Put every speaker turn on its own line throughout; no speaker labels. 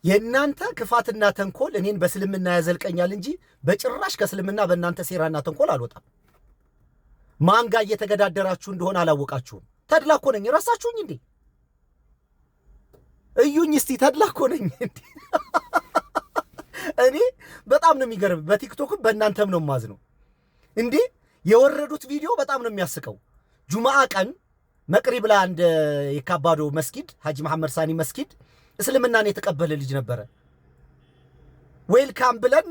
የእናንተ ክፋትና ተንኮል እኔን በእስልምና ያዘልቀኛል እንጂ በጭራሽ ከእስልምና በእናንተ ሴራና ተንኮል አልወጣም። ማን ጋር እየተገዳደራችሁ እንደሆነ አላወቃችሁም። ተድላ እኮ ነኝ። ረሳችሁኝ እንዴ? እዩኝ እስቲ ተድላ እኮ ነኝ እንዴ? እኔ በጣም ነው የሚገርም። በቲክቶክም በእናንተም ነው የማዝነው እንዴ። የወረዱት ቪዲዮ በጣም ነው የሚያስቀው። ጁማዓ ቀን መቅሪብ ላይ አንድ የካባዶ መስጊድ ሐጂ መሐመድ ሳኒ መስጊድ እስልምናን የተቀበለ ልጅ ነበረ። ዌልካም ብለን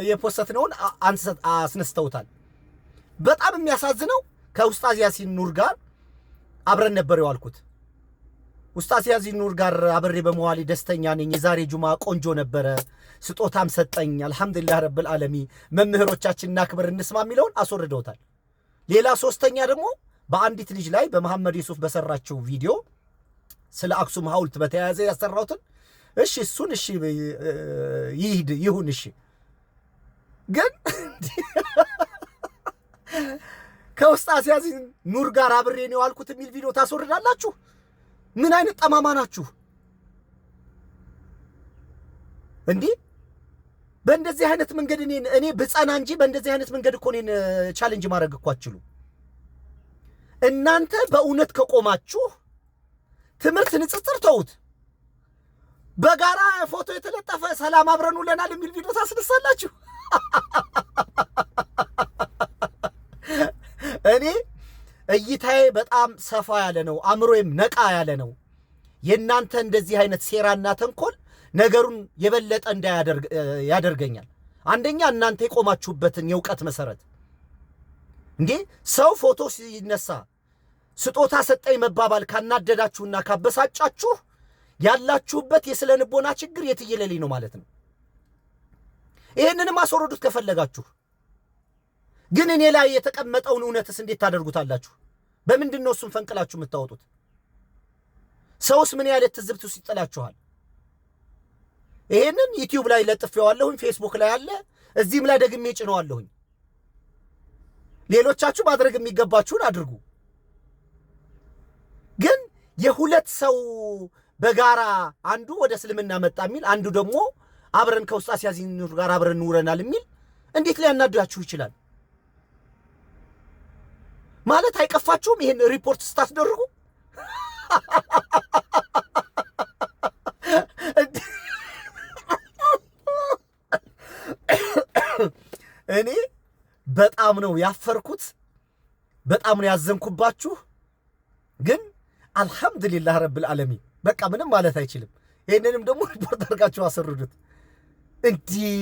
የፖስተነውን አስነስተውታል። በጣም የሚያሳዝነው ከኡስታዝ ያሲን ኑር ጋር አብረን ነበር የዋልኩት። ኡስታዝ ያሲን ኑር ጋር አብሬ በመዋሌ ደስተኛ ነኝ። የዛሬ ጁማ ቆንጆ ነበረ፣ ስጦታም ሰጠኝ። አልሐምዱሊላህ ረብል ዓለሚን። መምህሮቻችንና ክብር እንስማ የሚለውን አስወርደውታል። ሌላ ሶስተኛ ደግሞ በአንዲት ልጅ ላይ በመሐመድ ዩሱፍ በሰራቸው ቪዲዮ ስለ አክሱም ሐውልት በተያያዘ ያሰራውትን እሺ፣ እሱን እሺ ይሁን እሺ። ግን ከኡስታዝ ያሲን ኑር ጋር አብሬ ነው ያልኩት የሚል ቪዲዮ ታስወርዳላችሁ። ምን አይነት ጠማማ ናችሁ እንዴ? በእንደዚህ አይነት መንገድ እኔ ብጸና እንጂ በእንደዚህ አይነት መንገድ እኮ እኔን ቻሌንጅ ማድረግ እኮ አትችሉ። እናንተ በእውነት ከቆማችሁ ትምህርት ንጽጽር ተውት። በጋራ ፎቶ የተለጠፈ ሰላም አብረን ውለናል የሚል ቪዲዮ ታስነሳላችሁ። እኔ እይታዬ በጣም ሰፋ ያለ ነው፣ አእምሮዬም ነቃ ያለ ነው። የእናንተ እንደዚህ አይነት ሴራና ተንኮል ነገሩን የበለጠ ያደርገኛል። አንደኛ እናንተ የቆማችሁበትን የእውቀት መሰረት እንዴ፣ ሰው ፎቶ ሲነሳ ስጦታ ሰጠኝ መባባል ካናደዳችሁና ካበሳጫችሁ ያላችሁበት የስነ ልቦና ችግር የትየለሌ ነው ማለት ነው። ይሄንንም አስወርዱት ከፈለጋችሁ። ግን እኔ ላይ የተቀመጠውን እውነትስ እንዴት ታደርጉታላችሁ? በምንድን ነው እሱን ፈንቅላችሁ የምታወጡት? ሰውስ ምን ያህል ትዝብት ውስጥ ይጥላችኋል? ይሄንን ዩቲዩብ ላይ ለጥፌዋለሁኝ፣ ፌስቡክ ላይ አለ፣ እዚህም ላይ ደግሜ ጭነዋለሁኝ። ሌሎቻችሁ ማድረግ የሚገባችሁን አድርጉ። ግን የሁለት ሰው በጋራ አንዱ ወደ እስልምና መጣ የሚል አንዱ ደግሞ አብረን ከኡስታዝ ያሲን ኑር ጋር አብረን ኑረናል የሚል እንዴት ሊያናድዳችሁ ይችላል? ማለት አይቀፋችሁም? ይሄን ሪፖርት ስታስደርጉ እኔ በጣም ነው ያፈርኩት፣ በጣም ነው ያዘንኩባችሁ። ግን አልሐምዱሊላህ ረብል ዓለሚን በቃ ምንም ማለት አይችልም። ይሄንንም ደግሞ ሪፖርት አድርጋችሁ አሰሩዱት። እንዲህ